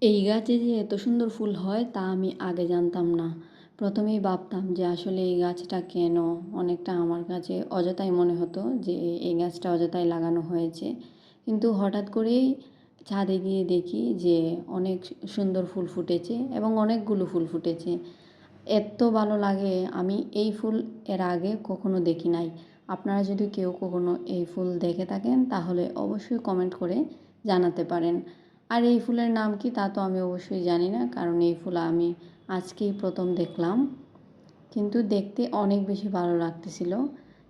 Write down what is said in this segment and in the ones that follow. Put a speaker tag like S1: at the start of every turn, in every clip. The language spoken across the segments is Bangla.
S1: এই গাছে যে এত সুন্দর ফুল হয় তা আমি আগে জানতাম না। প্রথমেই ভাবতাম যে আসলে এই গাছটা কেন, অনেকটা আমার কাছে অযথাই মনে হতো যে এই গাছটা অযথাই লাগানো হয়েছে। কিন্তু হঠাৎ করেই ছাদে গিয়ে দেখি যে অনেক সুন্দর ফুল ফুটেছে এবং অনেকগুলো ফুল ফুটেছে। এত ভালো লাগে, আমি এই ফুল এর আগে কখনো দেখি নাই। আপনারা যদি কেউ কখনো এই ফুল দেখে থাকেন তাহলে অবশ্যই কমেন্ট করে জানাতে পারেন। আর এই ফুলের নাম কি তা তো আমি অবশ্যই জানি না, কারণ এই ফুল আমি আজকেই প্রথম দেখলাম। কিন্তু দেখতে অনেক বেশি ভালো লাগতেছিল।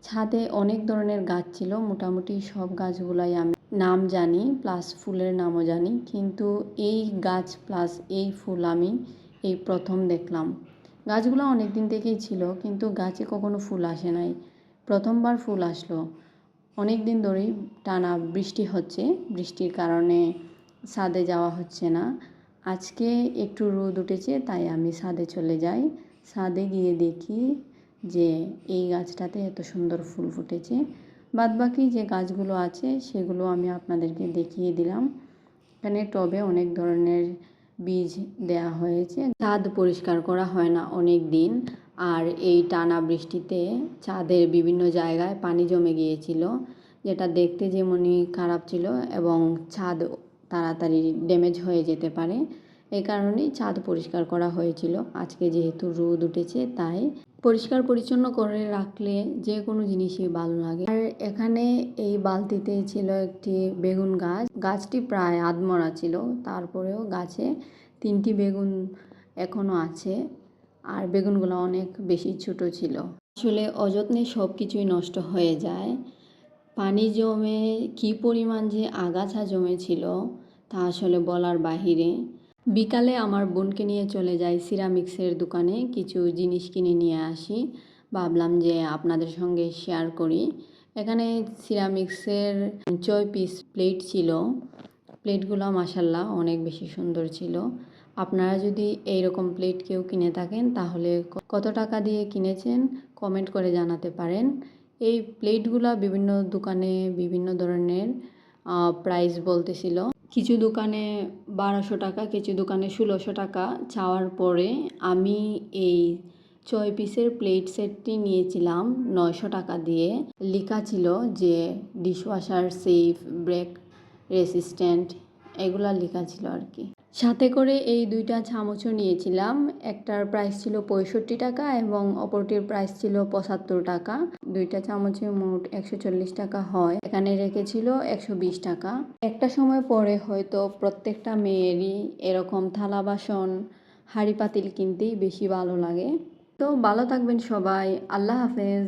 S1: ছাদে অনেক ধরনের গাছ ছিল, মোটামুটি সব গাছগুলাই আমি নাম জানি প্লাস ফুলের নামও জানি, কিন্তু এই গাছ প্লাস এই ফুল আমি এই প্রথম দেখলাম। গাছগুলো অনেক দিন থেকেই ছিল কিন্তু গাছে কখনো ফুল আসে নাই, প্রথমবার ফুল আসলো। অনেক দিন ধরেই টানা বৃষ্টি হচ্ছে, বৃষ্টির কারণে ছাদে যাওয়া হচ্ছে না। আজকে একটু রোদ উঠেছে তাই আমি ছাদে চলে যাই। ছাদে গিয়ে দেখি যে এই গাছটাতে এত সুন্দর ফুল ফুটেছে। বাদবাকি যে গাছগুলো আছে সেগুলো আমি আপনাদেরকে দেখিয়ে দিলাম। এখানে টবে অনেক ধরনের বীজ দেয়া হয়েছে। ছাদ পরিষ্কার করা হয় না অনেক দিন, আর এই টানা বৃষ্টিতে ছাদের বিভিন্ন জায়গায় পানি জমে গিয়েছিল, যেটা দেখতে যেমনই খারাপ ছিল এবং ছাদ তাড়াতাড়ি ড্যামেজ হয়ে যেতে পারে। এই কারণেই ছাদ পরিষ্কার করা হয়েছিল। আজকে যেহেতু রোদ উঠেছে তাই পরিষ্কার পরিচ্ছন্ন করে রাখলে যে কোনো জিনিসই ভালো লাগে। আর এখানে এই বালতিতে ছিল একটি বেগুন গাছ। গাছটি প্রায় আধমরা ছিল, তারপরেও গাছে 3টি বেগুন এখনও আছে। আর বেগুনগুলো অনেক বেশি ছোট ছিল। আসলে অযত্নে সব কিছুই নষ্ট হয়ে যায়। পানি জমে কী পরিমাণ যে আগাছা জমেছিল তা আসলে বলার বাহিরে। বিকালে আমার বোনকে নিয়ে চলে যাই সিরামিক্সের দোকানে, কিছু জিনিস কিনে নিয়ে আসি। ভাবলাম যে আপনাদের সঙ্গে শেয়ার করি। এখানে সিরামিক্সের 6 পিস প্লেট ছিল। প্লেটগুলো মাশাআল্লাহ অনেক বেশি সুন্দর ছিল। আপনারা যদি এইরকম প্লেট কেউ কিনে থাকেন তাহলে কত টাকা দিয়ে কিনেছেন কমেন্ট করে জানাতে পারেন। এই প্লেটগুলো বিভিন্ন দোকানে বিভিন্ন ধরনের প্রাইস বলতেছিল। কিছু দোকানে 1200 টাকা, কিছু দোকানে 1600 টাকা চাওয়ার পরে আমি এই 6 পিসের প্লেট সেটটি নিয়েছিলাম 900 টাকা দিয়ে। লেখা ছিল যে ডিশওয়াশার সেফ, ব্রেক রেসিস্ট্যান্ট, এগুলা লেখা ছিল আর কি। সাথে করে এই 2টা চামচও নিয়েছিলাম। একটার প্রাইস ছিল 65 টাকা এবং অপরটির প্রাইস ছিল 75 টাকা। 2টা চামচে মোট 140 টাকা হয়। এখানে রেখেছিল 120 টাকা। একটা সময় পরে হয়তো প্রত্যেকটা মেয়েরই এরকম থালা বাসন হাঁড়ি পাতিল কিনতেই বেশি ভালো লাগে। তো ভালো থাকবেন সবাই, আল্লাহ হাফেজ।